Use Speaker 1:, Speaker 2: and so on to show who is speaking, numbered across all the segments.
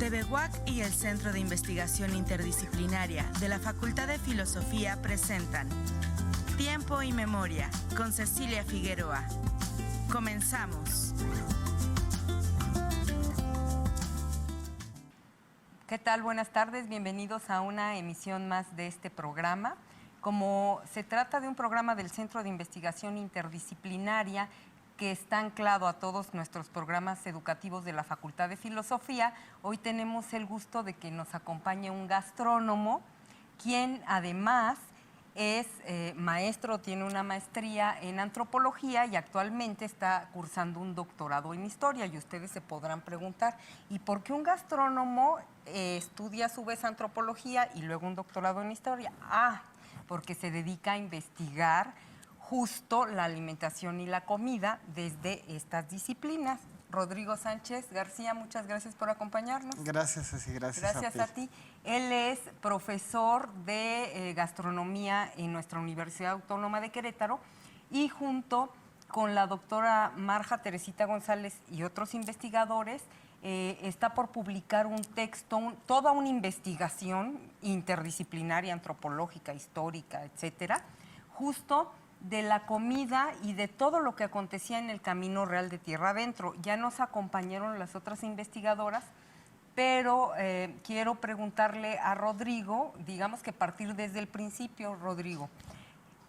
Speaker 1: TVUAC y el Centro de Investigación Interdisciplinaria de la Facultad de Filosofía presentan Tiempo y Memoria con Cecilia Figueroa. Comenzamos.
Speaker 2: ¿Qué tal? Buenas tardes, bienvenidos a una emisión más de este programa. Como se trata de un programa del Centro de Investigación Interdisciplinaria que está anclado a todos nuestros programas educativos de la Facultad de Filosofía, hoy tenemos el gusto de que nos acompañe un gastrónomo, quien además es maestro, tiene una maestría en antropología y actualmente está cursando un doctorado en historia. Y ustedes se podrán preguntar, ¿y por qué un gastrónomo estudia a su vez antropología y luego un doctorado en historia? Porque se dedica a investigar justo la alimentación y la comida desde estas disciplinas. Rodrigo Sánchez García, muchas gracias por acompañarnos.
Speaker 3: Gracias, Ceci, gracias
Speaker 2: a ti. Él es profesor de gastronomía en nuestra Universidad Autónoma de Querétaro y junto con la doctora Marja Teresita González y otros investigadores está por publicar un texto, toda una investigación interdisciplinaria, antropológica, histórica, etcétera, justo de la comida y de todo lo que acontecía en el Camino Real de Tierra Adentro. Ya nos acompañaron las otras investigadoras, pero quiero preguntarle a Rodrigo, digamos que partir desde el principio, Rodrigo.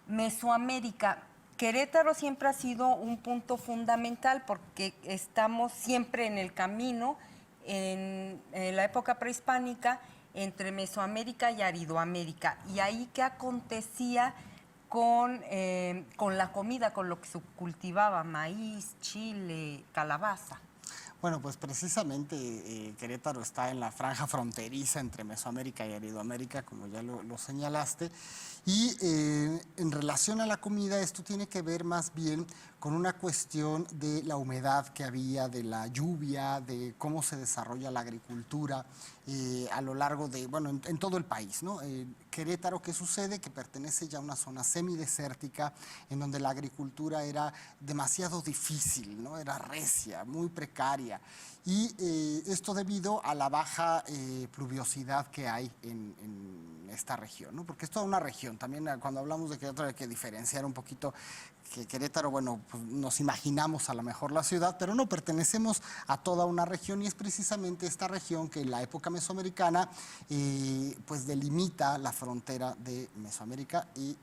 Speaker 2: Mesoamérica, Querétaro siempre ha sido un punto fundamental porque estamos siempre en el camino, en la época prehispánica, entre Mesoamérica y Aridoamérica. Y ahí, ¿qué acontecía con la comida, con lo que se cultivaba? Maíz, chile, calabaza.
Speaker 3: Bueno, pues precisamente Querétaro está en la franja fronteriza entre Mesoamérica y Aridoamérica, como ya lo señalaste, y en relación a la comida, esto tiene que ver más bien con una cuestión de la humedad que había, de la lluvia, de cómo se desarrolla la agricultura a lo largo de, bueno, en todo el país, ¿no? Querétaro, ¿qué sucede? Que pertenece ya a una zona semidesértica en donde la agricultura era demasiado difícil, ¿no? Era recia, muy precaria. Y esto debido a la baja pluviosidad que hay en esta región, ¿no? Porque es toda una región. También cuando hablamos de Querétaro hay que diferenciar un poquito que Querétaro, bueno, pues nos imaginamos a lo mejor la ciudad, pero no, pertenecemos a toda una región y es precisamente esta región que en la época mesoamericana pues delimita la frontera de Mesoamérica y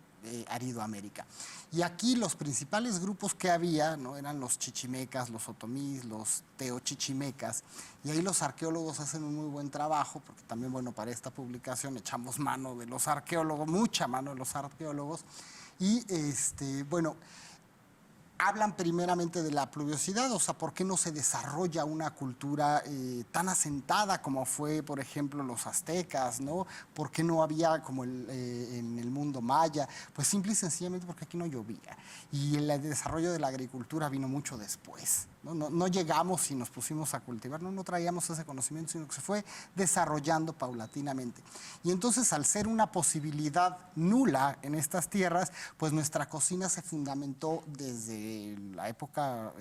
Speaker 3: Aridoamérica. Y aquí los principales grupos que había, ¿no? Eran los chichimecas, los otomís, los teochichimecas, y ahí los arqueólogos hacen un muy buen trabajo, porque también, bueno, para esta publicación echamos mano de los arqueólogos, mucha mano de los arqueólogos, y bueno, hablan primeramente de la pluviosidad, o sea, por qué no se desarrolla una cultura tan asentada como fue, por ejemplo, los aztecas, ¿no? ¿Por qué no había como en el mundo maya? Pues simple y sencillamente porque aquí no llovía. Y el desarrollo de la agricultura vino mucho después, ¿no? No llegamos y nos pusimos a cultivar, no traíamos ese conocimiento, sino que se fue desarrollando paulatinamente. Y entonces, al ser una posibilidad nula en estas tierras, pues nuestra cocina se fundamentó desde la época,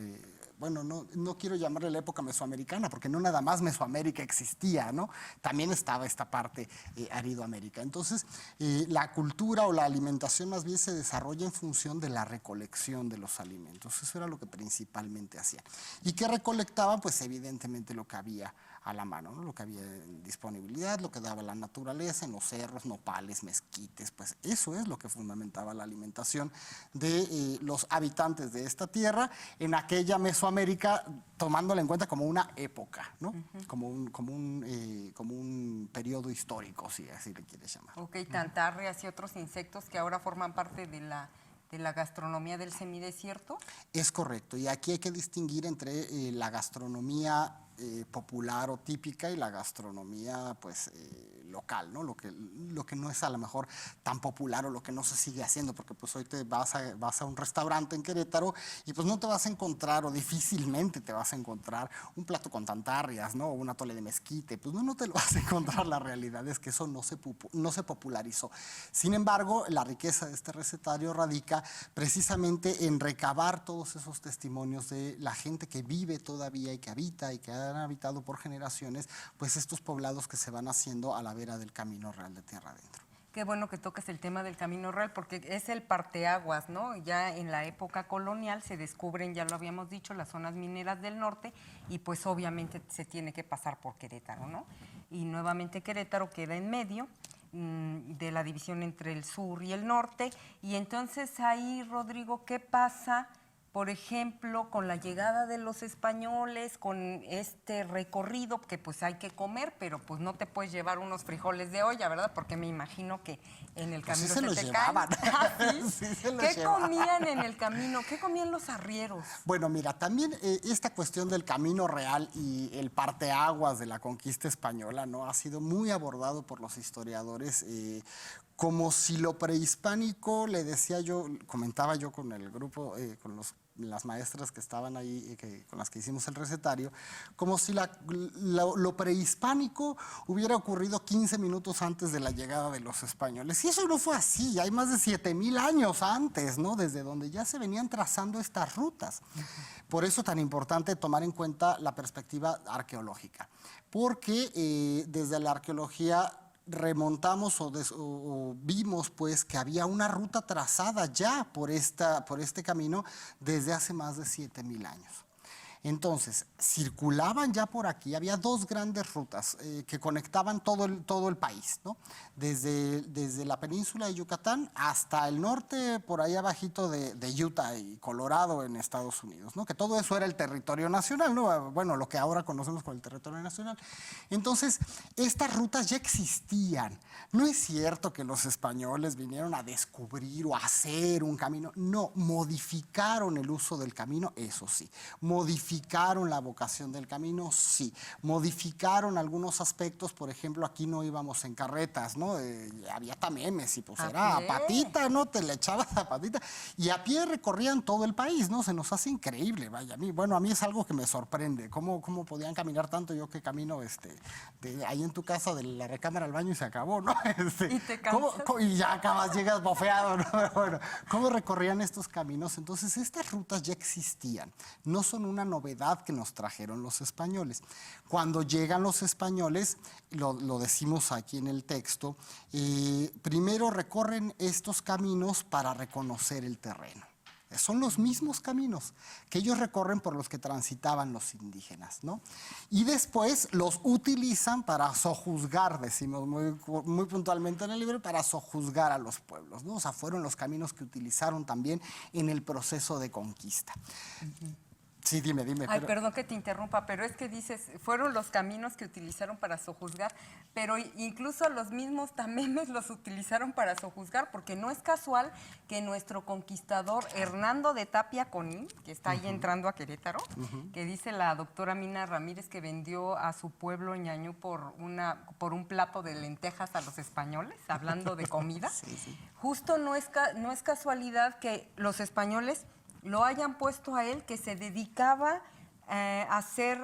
Speaker 3: bueno, no quiero llamarle la época mesoamericana, porque no nada más Mesoamérica existía, ¿no? También estaba esta parte Aridoamérica. Entonces, la cultura o la alimentación más bien se desarrolla en función de la recolección de los alimentos. Eso era lo que principalmente hacía. ¿Y qué recolectaban? Pues evidentemente lo que había a la mano, ¿no? Lo que había en disponibilidad, lo que daba la naturaleza, en los cerros, nopales, mezquites, pues eso es lo que fundamentaba la alimentación de los habitantes de esta tierra en aquella Mesoamérica, tomándola en cuenta como una época, ¿no? Como un periodo histórico, si así le quieres llamar.
Speaker 2: Ok, tantarrias y otros insectos que ahora forman parte de la gastronomía del semidesierto.
Speaker 3: Es correcto, y aquí hay que distinguir entre la gastronomía popular o típica y la gastronomía pues local, ¿no? Lo que no es a lo mejor tan popular o lo que no se sigue haciendo, porque pues hoy te vas a un restaurante en Querétaro y pues no te vas a encontrar, o difícilmente te vas a encontrar un plato con tantarrias, ¿no? O un atole de mezquite, pues no te lo vas a encontrar. La realidad es que eso no se popularizó. Sin embargo, la riqueza de este recetario radica precisamente en recabar todos esos testimonios de la gente que vive todavía y que habita y que ha han habitado por generaciones, pues estos poblados que se van haciendo a la vera del Camino Real de Tierra Adentro.
Speaker 2: Qué bueno que tocas el tema del Camino Real, porque es el parteaguas, ¿no? Ya en la época colonial se descubren, ya lo habíamos dicho, las zonas mineras del norte y pues obviamente se tiene que pasar por Querétaro, ¿no? Y nuevamente Querétaro queda en medio de la división entre el sur y el norte. Y entonces ahí, Rodrigo, ¿qué pasa, por ejemplo, con la llegada de los españoles, con este recorrido que pues hay que comer, pero pues no te puedes llevar unos frijoles de olla, ¿verdad? Porque me imagino que en el camino
Speaker 3: sí se los
Speaker 2: te
Speaker 3: llevaban.
Speaker 2: caen. ¿Ah, sí?
Speaker 3: Sí se los
Speaker 2: ¿Qué
Speaker 3: llevaban.
Speaker 2: comían en el camino? ¿Qué comían los arrieros?
Speaker 3: Bueno, mira, también esta cuestión del Camino Real y el parteaguas de la conquista española, ¿no? Ha sido muy abordado por los historiadores como si lo prehispánico, le decía yo, comentaba yo con el grupo, con las maestras que estaban ahí, con las que hicimos el recetario, como si lo prehispánico hubiera ocurrido 15 minutos antes de la llegada de los españoles. Y eso no fue así, hay más de 7,000 años antes, ¿no? Desde donde ya se venían trazando estas rutas. Por eso tan importante tomar en cuenta la perspectiva arqueológica, porque desde la arqueología remontamos o vimos pues que había una ruta trazada ya por este camino desde hace más de 7,000 años. Entonces, circulaban ya por aquí, había dos grandes rutas que conectaban todo el país, ¿no? Desde la península de Yucatán hasta el norte, por ahí abajito de Utah y Colorado en Estados Unidos, ¿no? Que todo eso era el territorio nacional, ¿no? Bueno, lo que ahora conocemos como el territorio nacional. Entonces, estas rutas ya existían. No es cierto que los españoles vinieron a descubrir o a hacer un camino, no, modificaron el uso del camino, eso sí, modificaron la vocación del camino, sí. Modificaron algunos aspectos, por ejemplo, aquí no íbamos en carretas, ¿no? Había tamemes y pues era a patita, ¿no? Te le echabas a patita. Y a pie recorrían todo el país, ¿no? Se nos hace increíble, vaya. A mí es algo que me sorprende. ¿Cómo podían caminar tanto? Yo que camino ahí en tu casa de la recámara al baño y se acabó, ¿no?
Speaker 2: ¿Y te cansas?
Speaker 3: Y ya acabas, llegas bofeado, ¿no? Bueno, ¿cómo recorrían estos caminos? Entonces, estas rutas ya existían. No son una novedad que nos trajeron los españoles. Cuando llegan los españoles, lo decimos aquí en el texto, primero recorren estos caminos para reconocer el terreno. Son los mismos caminos que ellos recorren por los que transitaban los indígenas, ¿no? Y después los utilizan para sojuzgar, decimos muy puntualmente en el libro, para sojuzgar a los pueblos, ¿no? O sea, fueron los caminos que utilizaron también en el proceso de conquista. Sí, dime.
Speaker 2: Ay, perdón que te interrumpa, pero es que dices, fueron los caminos que utilizaron para sojuzgar, pero incluso los mismos tamemes los utilizaron para sojuzgar, porque no es casual que nuestro conquistador Hernando de Tapia Conín, que está ahí entrando a Querétaro, que dice la doctora Mina Ramírez que vendió a su pueblo Ñañú por un plato de lentejas a los españoles, hablando de comida.
Speaker 3: Sí.
Speaker 2: Justo no es casualidad que los españoles lo hayan puesto a él, que se dedicaba a ser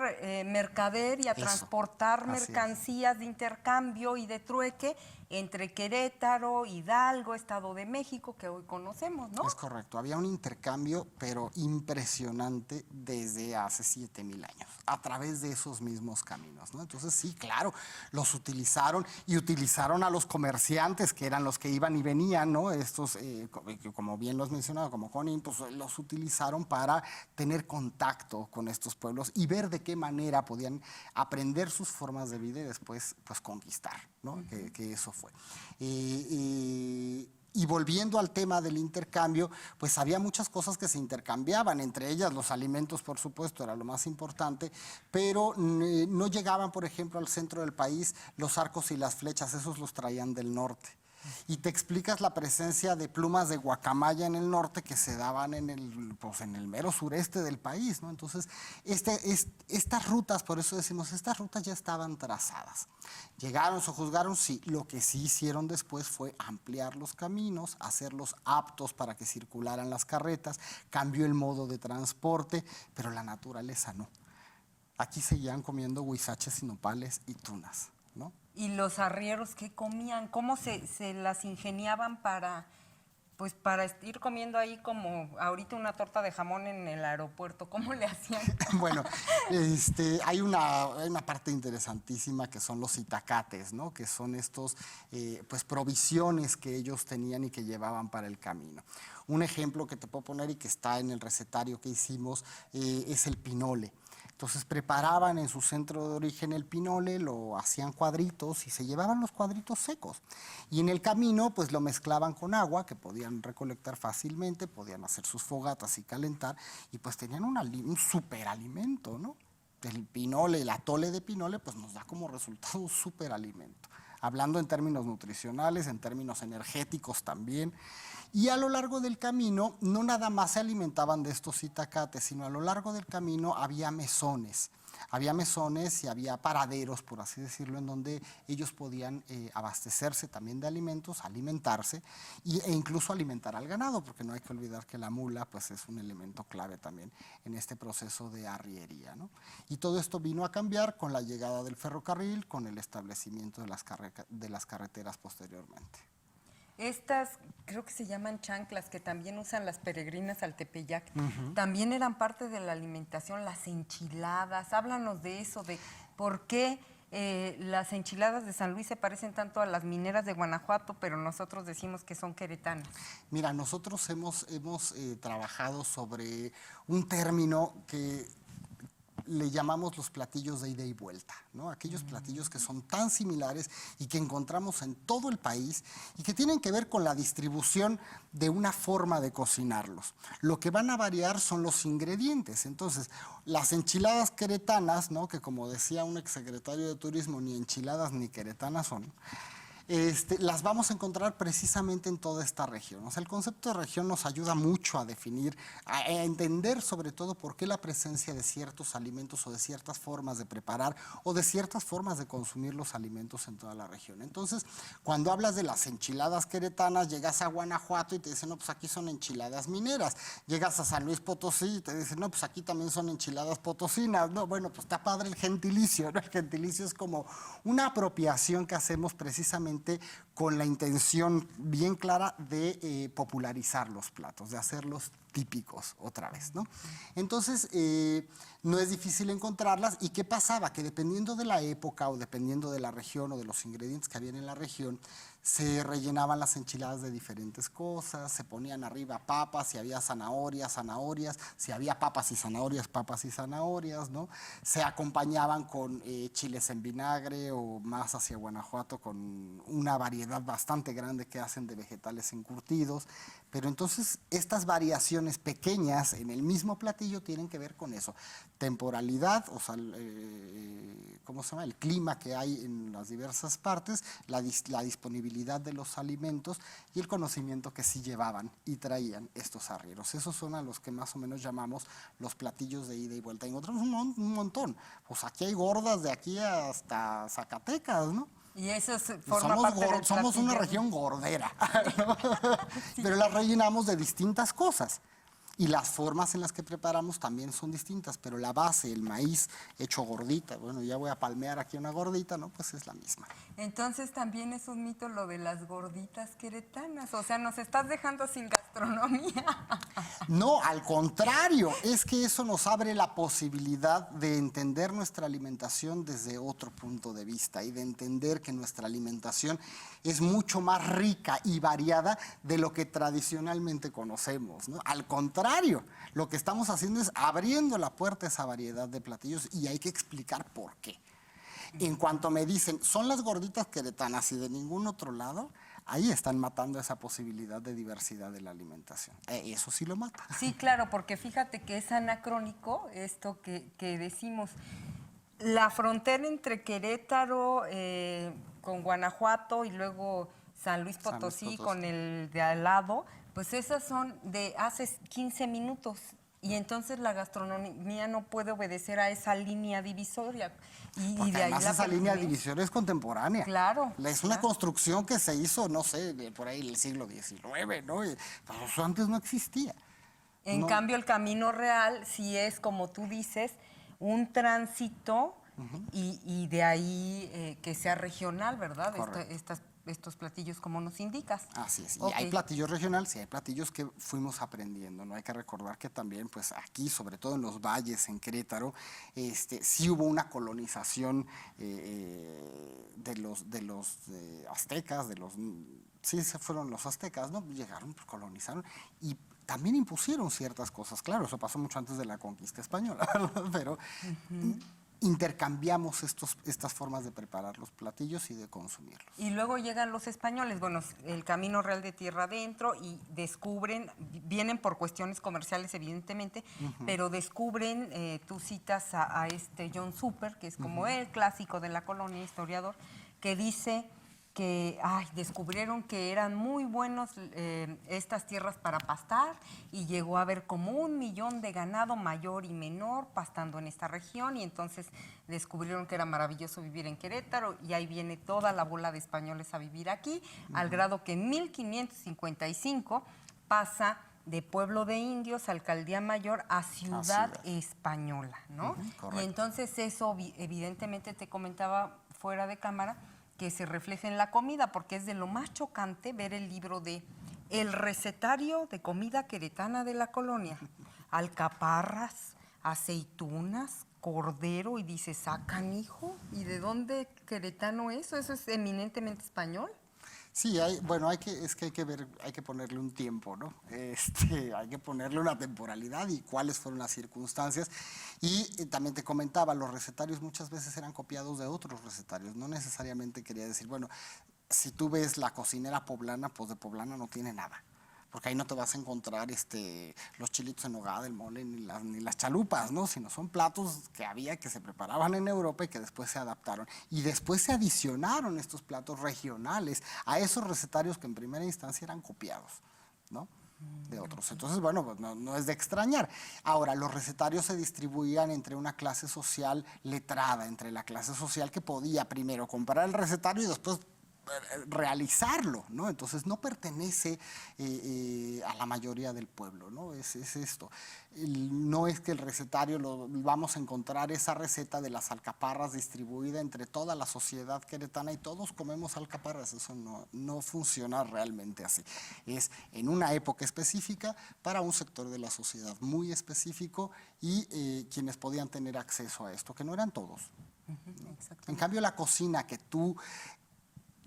Speaker 2: mercader y a transportar mercancías de intercambio y de trueque entre Querétaro, Hidalgo, Estado de México, que hoy conocemos, ¿no?
Speaker 3: Es correcto, había un intercambio, pero impresionante desde hace 7,000 años, a través de esos mismos caminos, ¿no? Entonces, sí, claro, los utilizaron y utilizaron a los comerciantes, que eran los que iban y venían, ¿no? Estos, como bien lo has mencionado, como Conin, pues los utilizaron para tener contacto con estos pueblos y ver de qué manera podían aprender sus formas de vida y después, pues, conquistar, ¿no? Que eso fue. Y volviendo al tema del intercambio, pues había muchas cosas que se intercambiaban, entre ellas los alimentos, por supuesto, era lo más importante, pero no llegaban, por ejemplo, al centro del país los arcos y las flechas, esos los traían del norte. Y te explicas la presencia de plumas de guacamaya en el norte que se daban en el mero sureste del país, ¿no? Entonces, estas rutas, por eso decimos, estas rutas ya estaban trazadas. Llegaron, sojuzgaron, sí. Lo que sí hicieron después fue ampliar los caminos, hacerlos aptos para que circularan las carretas, cambió el modo de transporte, pero la naturaleza no. Aquí seguían comiendo huizaches y nopales y tunas, ¿no?
Speaker 2: ¿Y los arrieros qué comían? ¿Cómo se las ingeniaban para pues para ir comiendo ahí como ahorita una torta de jamón en el aeropuerto, ¿cómo le hacían?
Speaker 3: Bueno, hay una parte interesantísima que son los itacates, ¿no? Que son estos, pues, provisiones que ellos tenían y que llevaban para el camino. Un ejemplo que te puedo poner y que está en el recetario que hicimos es el pinole. Entonces preparaban en su centro de origen el pinole, lo hacían cuadritos y se llevaban los cuadritos secos. Y en el camino pues lo mezclaban con agua que podían recolectar fácilmente, podían hacer sus fogatas y calentar y pues tenían un superalimento, ¿no? El pinole, el atole de pinole pues nos da como resultado un superalimento. Hablando en términos nutricionales, en términos energéticos también. Y a lo largo del camino, no nada más se alimentaban de estos itacates, sino a lo largo del camino había mesones. Había mesones y había paraderos, por así decirlo, en donde ellos podían abastecerse también de alimentos, alimentarse e incluso alimentar al ganado, porque no hay que olvidar que la mula pues, es un elemento clave también en este proceso de arriería, ¿no? Y todo esto vino a cambiar con la llegada del ferrocarril, con el establecimiento de las carreteras posteriormente.
Speaker 2: Estas, creo que se llaman chanclas, que también usan las peregrinas al Tepeyac, también eran parte de la alimentación, las enchiladas. Háblanos de eso, de por qué las enchiladas de San Luis se parecen tanto a las mineras de Guanajuato, pero nosotros decimos que son queretanas.
Speaker 3: Mira, nosotros hemos trabajado sobre un término que le llamamos los platillos de ida y vuelta, ¿no? Aquellos platillos que son tan similares y que encontramos en todo el país y que tienen que ver con la distribución de una forma de cocinarlos. Lo que van a variar son los ingredientes. Entonces, las enchiladas queretanas, ¿no? Que como decía un exsecretario de Turismo, ni enchiladas ni queretanas son, las vamos a encontrar precisamente en toda esta región. O sea, el concepto de región nos ayuda mucho a definir, a entender sobre todo por qué la presencia de ciertos alimentos o de ciertas formas de preparar o de ciertas formas de consumir los alimentos en toda la región. Entonces, cuando hablas de las enchiladas queretanas, llegas a Guanajuato y te dicen, no, pues aquí son enchiladas mineras. Llegas a San Luis Potosí y te dicen, no, pues aquí también son enchiladas potosinas. No, bueno, pues está padre el gentilicio, ¿no? El gentilicio es como una apropiación que hacemos precisamente con la intención bien clara de popularizar los platos, de hacerlos típicos otra vez, ¿no? Entonces, no es difícil encontrarlas. ¿Y qué pasaba? Que dependiendo de la época o dependiendo de la región o de los ingredientes que habían en la región, se rellenaban las enchiladas de diferentes cosas, se ponían arriba papas, si había zanahorias, si había papas y zanahorias, ¿no? Se acompañaban con chiles en vinagre o más hacia Guanajuato con una variedad bastante grande que hacen de vegetales encurtidos. Pero entonces estas variaciones pequeñas en el mismo platillo tienen que ver con eso. Temporalidad, o sea, ¿cómo se llama? El clima que hay en las diversas partes, la disponibilidad de los alimentos y el conocimiento que sí llevaban y traían estos arrieros. Esos son a los que más o menos llamamos los platillos de ida y vuelta. Encontramos un montón. Pues aquí hay gordas de aquí hasta Zacatecas, ¿no?
Speaker 2: Y eso forma parte del
Speaker 3: somos una
Speaker 2: platillo.
Speaker 3: región gordera, ¿no? Sí. Pero las rellenamos de distintas cosas. Y las formas en las que preparamos también son distintas, pero la base, el maíz hecho gordita, bueno, ya voy a palmear aquí una gordita, ¿no? Pues es la misma.
Speaker 2: Entonces también es un mito lo de las gorditas queretanas, o sea, nos estás dejando sin gastronomía.
Speaker 3: No, al contrario, es que eso nos abre la posibilidad de entender nuestra alimentación desde otro punto de vista y de entender que nuestra alimentación es mucho más rica y variada de lo que tradicionalmente conocemos, ¿no? Al contrario, lo que estamos haciendo es abriendo la puerta a esa variedad de platillos y hay que explicar por qué. En cuanto me dicen, son las gorditas queretanas y de ningún otro lado, ahí están matando esa posibilidad de diversidad de la alimentación. Eso sí lo mata.
Speaker 2: Sí, claro, porque fíjate que es anacrónico esto que decimos. La frontera entre Querétaro con Guanajuato y luego San Luis Potosí con el de al lado, pues esas son de hace 15 minutos. Y entonces la gastronomía no puede obedecer a esa línea divisoria.
Speaker 3: Y de ahí esa línea divisoria es contemporánea.
Speaker 2: Claro.
Speaker 3: Es una construcción que se hizo, no sé, por ahí el siglo XIX, ¿no? Pero eso antes no existía.
Speaker 2: En cambio, el camino real sí es, como tú dices, un tránsito y de ahí que sea regional, ¿verdad? estos platillos como nos indicas.
Speaker 3: Así es, y
Speaker 2: Ok.
Speaker 3: hay platillos regionales y hay platillos que fuimos aprendiendo, ¿no? Hay que recordar que también, pues aquí, sobre todo en los valles, en Querétaro, sí hubo una colonización de los aztecas, sí, se fueron los aztecas, ¿no? Llegaron, pues, colonizaron y también impusieron ciertas cosas, claro, eso pasó mucho antes de la conquista española, ¿verdad? Pero intercambiamos estas formas de preparar los platillos y de consumirlos.
Speaker 2: Y luego llegan los españoles, bueno, el Camino Real de Tierra Adentro, y descubren, vienen por cuestiones comerciales evidentemente, pero descubren, tú citas a este John Super, que es como el clásico de la colonia, historiador, que dice que descubrieron que eran muy buenos estas tierras para pastar, y llegó a haber como 1 millón de ganado mayor y menor pastando en esta región, y entonces descubrieron que era maravilloso vivir en Querétaro, y ahí viene toda la bola de españoles a vivir aquí, al grado que en 1555 pasa de pueblo de indios, alcaldía mayor, a ciudad española, ¿no? Y entonces eso evidentemente te comentaba fuera de cámara, que se refleja en la comida, porque es de lo más chocante ver el libro de El recetario de comida queretana de la colonia. Alcaparras, aceitunas, cordero, y dice, ¿sacan, hijo? ¿Y de dónde queretano eso? ¿Eso es eminentemente español?
Speaker 3: Sí, bueno, hay que ver, hay que ponerle un tiempo, ¿no? Hay que ponerle una temporalidad y cuáles fueron las circunstancias. Y también te comentaba, los recetarios muchas veces eran copiados de otros recetarios. No necesariamente quería decir, bueno, si tú ves la cocinera poblana, pues de poblana no tiene nada. Porque ahí no te vas a encontrar los chilitos en nogada, el mole, ni las chalupas, ¿no? Sino son platos que se preparaban en Europa y que después se adaptaron. Y después se adicionaron estos platos regionales a esos recetarios que en primera instancia eran copiados, ¿no? De otros. Entonces, bueno, pues no es de extrañar. Ahora, los recetarios se distribuían entre una clase social letrada, entre la clase social que podía primero comprar el recetario y después realizarlo, ¿no? Entonces no pertenece a la mayoría del pueblo, ¿no? Es esto. No es que el recetario vamos a encontrar esa receta de las alcaparras distribuida entre toda la sociedad queretana y todos comemos alcaparras. Eso no funciona realmente así. Es en una época específica para un sector de la sociedad muy específico y quienes podían tener acceso a esto, que no eran todos. En cambio, la cocina que tú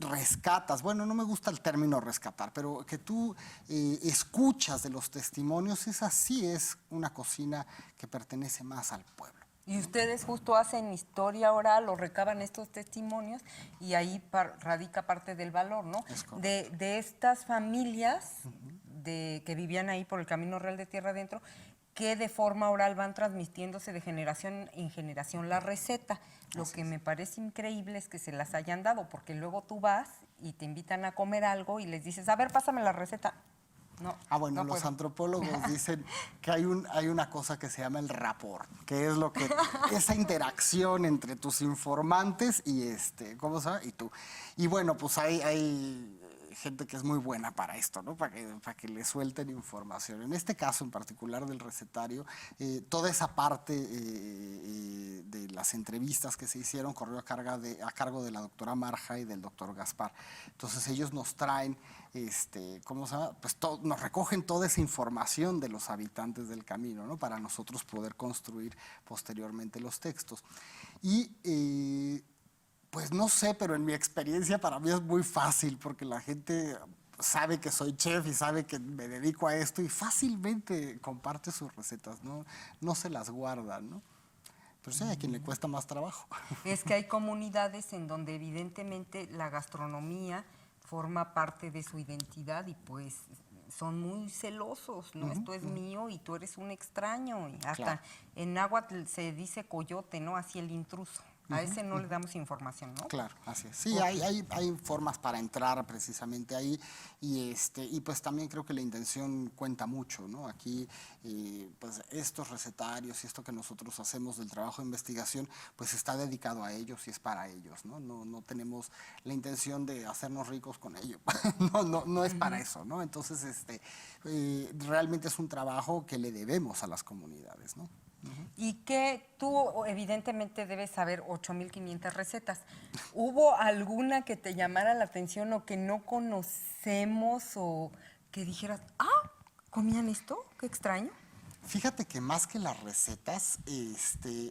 Speaker 3: rescatas, bueno, no me gusta el término rescatar, pero que tú escuchas de los testimonios, esa sí es una cocina que pertenece más al pueblo.
Speaker 2: Y ustedes justo hacen historia oral o recaban estos testimonios, y ahí radica parte del valor, ¿no? De estas familias que vivían ahí por el Camino Real de Tierra Adentro, que de forma oral van transmitiéndose de generación en generación la receta. Lo que me parece increíble es que se las hayan dado, porque luego tú vas y te invitan a comer algo y les dices, a ver, pásame la receta. No.
Speaker 3: Bueno, los antropólogos dicen que hay una cosa que se llama el rapport, que es esa interacción entre tus informantes y ¿cómo se llama? Y tú. Y bueno, pues hay gente que es muy buena para esto, ¿no? Para que le suelten información. En este caso en particular del recetario, toda esa parte de las entrevistas que se hicieron corrió a cargo de la doctora Marja y del doctor Gaspar. Entonces ellos nos traen, ¿cómo se llama? Pues nos recogen toda esa información de los habitantes del camino, ¿no? Para nosotros poder construir posteriormente los textos. Y pues no sé, pero en mi experiencia para mí es muy fácil, porque la gente sabe que soy chef y sabe que me dedico a esto y fácilmente comparte sus recetas, no se las guardan, ¿no? Pero sí hay a quien le cuesta más trabajo.
Speaker 2: Es que hay comunidades en donde evidentemente la gastronomía forma parte de su identidad y pues son muy celosos, ¿no? Esto es mío y tú eres un extraño. Y hasta en náhuatl se dice coyote, ¿no? Así el intruso. A ese no le damos información, ¿no?
Speaker 3: Claro, así es. Sí, hay formas para entrar precisamente ahí y pues también creo que la intención cuenta mucho, ¿no? Aquí, pues estos recetarios y esto que nosotros hacemos del trabajo de investigación, pues está dedicado a ellos y es para ellos, ¿no? No tenemos la intención de hacernos ricos con ello. No es para eso, ¿no? Entonces, realmente es un trabajo que le debemos a las comunidades, ¿no?
Speaker 2: Y que tú evidentemente debes saber 8,500 recetas. ¿Hubo alguna que te llamara la atención o que no conocemos o que dijeras, ¿comían esto? Qué extraño.
Speaker 3: Fíjate que más que las recetas,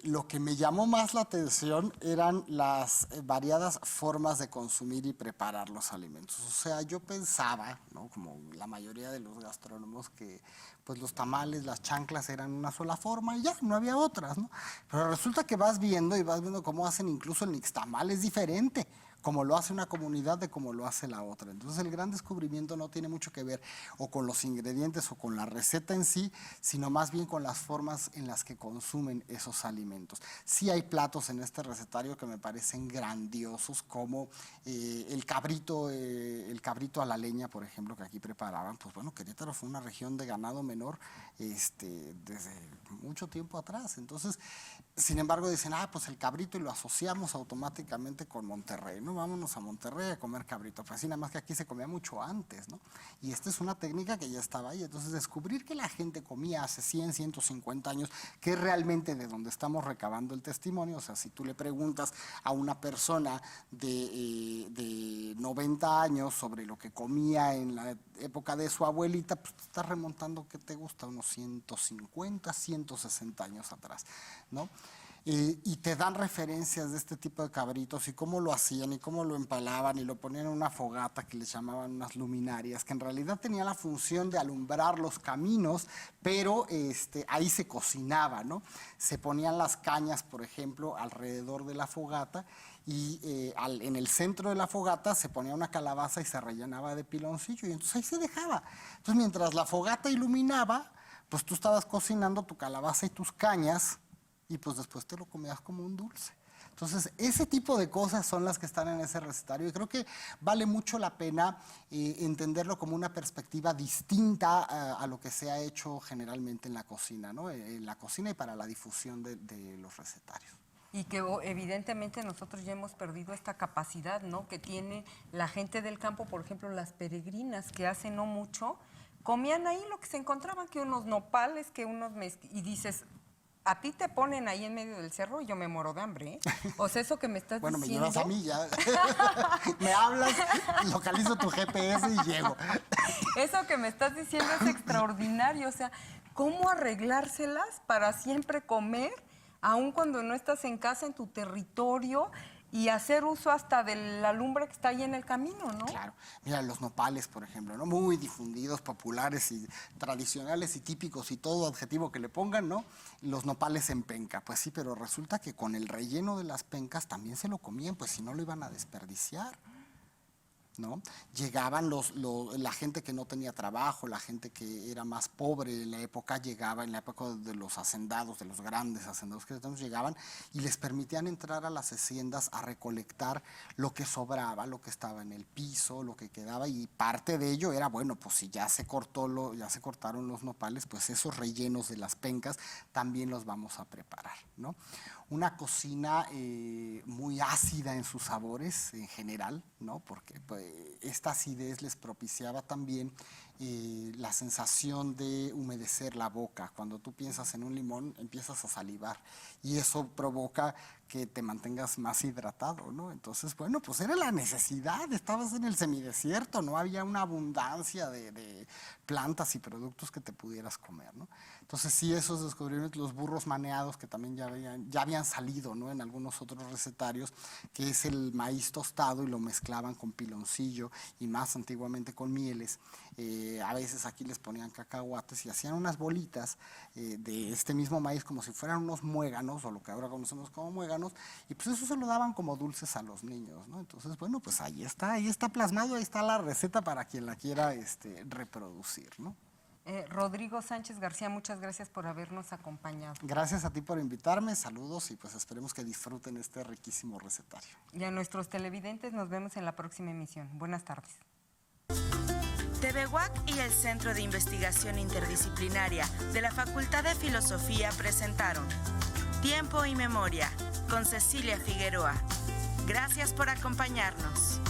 Speaker 3: lo que me llamó más la atención eran las variadas formas de consumir y preparar los alimentos. O sea, yo pensaba, ¿no?, como la mayoría de los gastrónomos, que pues los tamales, las chanclas eran una sola forma y ya, no había otras, ¿no? Pero resulta que vas viendo cómo hacen incluso el nixtamal, es diferente, como lo hace una comunidad de como lo hace la otra. Entonces el gran descubrimiento no tiene mucho que ver o con los ingredientes o con la receta en sí, sino más bien con las formas en las que consumen esos alimentos. Sí hay platos en este recetario que me parecen grandiosos, como el cabrito a la leña, por ejemplo, que aquí preparaban. Pues bueno, Querétaro fue una región de ganado menor desde mucho tiempo atrás. Entonces, sin embargo, dicen, pues el cabrito, y lo asociamos automáticamente con Monterrey, ¿no? Vámonos a Monterrey a comer cabrito. Pues sí, nada más que aquí se comía mucho antes, ¿no? Y esta es una técnica que ya estaba ahí. Entonces, descubrir que la gente comía hace 100, 150 años, que es realmente de donde estamos recabando el testimonio. O sea, si tú le preguntas a una persona de 90 años sobre lo que comía en la época de su abuelita, pues te estás remontando, ¿qué te gusta? Unos 150, 160 años atrás, ¿no? Y te dan referencias de este tipo de cabritos y cómo lo hacían y cómo lo empalaban y lo ponían en una fogata que les llamaban unas luminarias, que en realidad tenía la función de alumbrar los caminos, pero ahí se cocinaba, ¿no? Se ponían las cañas, por ejemplo, alrededor de la fogata y en el centro de la fogata se ponía una calabaza y se rellenaba de piloncillo y entonces ahí se dejaba. Entonces mientras la fogata iluminaba, pues tú estabas cocinando tu calabaza y tus cañas y pues después te lo comías como un dulce. Entonces, ese tipo de cosas son las que están en ese recetario y creo que vale mucho la pena entenderlo como una perspectiva distinta a lo que se ha hecho generalmente en la cocina, ¿no? En la cocina y para la difusión de los recetarios.
Speaker 2: Y que evidentemente nosotros ya hemos perdido esta capacidad, ¿no?, que tiene la gente del campo, por ejemplo, las peregrinas que hace no mucho, comían ahí lo que se encontraban, que unos nopales, que unos y dices, a ti te ponen ahí en medio del cerro y yo me muero de hambre, ¿eh? O sea, eso que me estás
Speaker 3: bueno,
Speaker 2: diciendo...
Speaker 3: Bueno, me llevas a mí ya. Me hablas, localizo tu GPS y llego.
Speaker 2: Eso que me estás diciendo es extraordinario. O sea, ¿cómo arreglárselas para siempre comer, aun cuando no estás en casa, en tu territorio, y hacer uso hasta de la lumbre que está ahí en el camino, ¿no?
Speaker 3: Claro. Mira, los nopales, por ejemplo, ¿no? Muy difundidos, populares y tradicionales y típicos y todo adjetivo que le pongan, ¿no? Los nopales en penca. Pues sí, pero resulta que con el relleno de las pencas también se lo comían, pues si no lo iban a desperdiciar, ¿no? Llegaban la gente que no tenía trabajo, la gente que era más pobre en la época, llegaba en la época de los hacendados, de los grandes hacendados que llegaban y les permitían entrar a las haciendas a recolectar lo que sobraba, lo que estaba en el piso, lo que quedaba, y parte de ello era, bueno, pues si ya se cortaron los nopales, pues esos rellenos de las pencas también los vamos a preparar, ¿no? Una cocina muy ácida en sus sabores en general, ¿no? Porque pues, esta acidez les propiciaba también la sensación de humedecer la boca. Cuando tú piensas en un limón, empiezas a salivar y eso provoca que te mantengas más hidratado, ¿no? Entonces, bueno, pues era la necesidad, estabas en el semidesierto, no había una abundancia de plantas y productos que te pudieras comer, ¿no? Entonces, sí, esos descubrimientos, los burros maneados, que también ya habían salido, ¿no?, en algunos otros recetarios, que es el maíz tostado y lo mezclaban con piloncillo y más antiguamente con mieles. A veces aquí les ponían cacahuates y hacían unas bolitas de este mismo maíz como si fueran unos muéganos, o lo que ahora conocemos como muéganos, y pues eso se lo daban como dulces a los niños, ¿no? Entonces, bueno, pues ahí está plasmado, ahí está la receta para quien la quiera reproducir, ¿no?
Speaker 2: Rodrigo Sánchez García, muchas gracias por habernos acompañado.
Speaker 3: Gracias a ti por invitarme, saludos y pues esperemos que disfruten este riquísimo recetario.
Speaker 2: Y a nuestros televidentes nos vemos en la próxima emisión. Buenas tardes.
Speaker 1: TV UAC y el Centro de Investigación Interdisciplinaria de la Facultad de Filosofía presentaron Tiempo y Memoria con Cecilia Figueroa. Gracias por acompañarnos.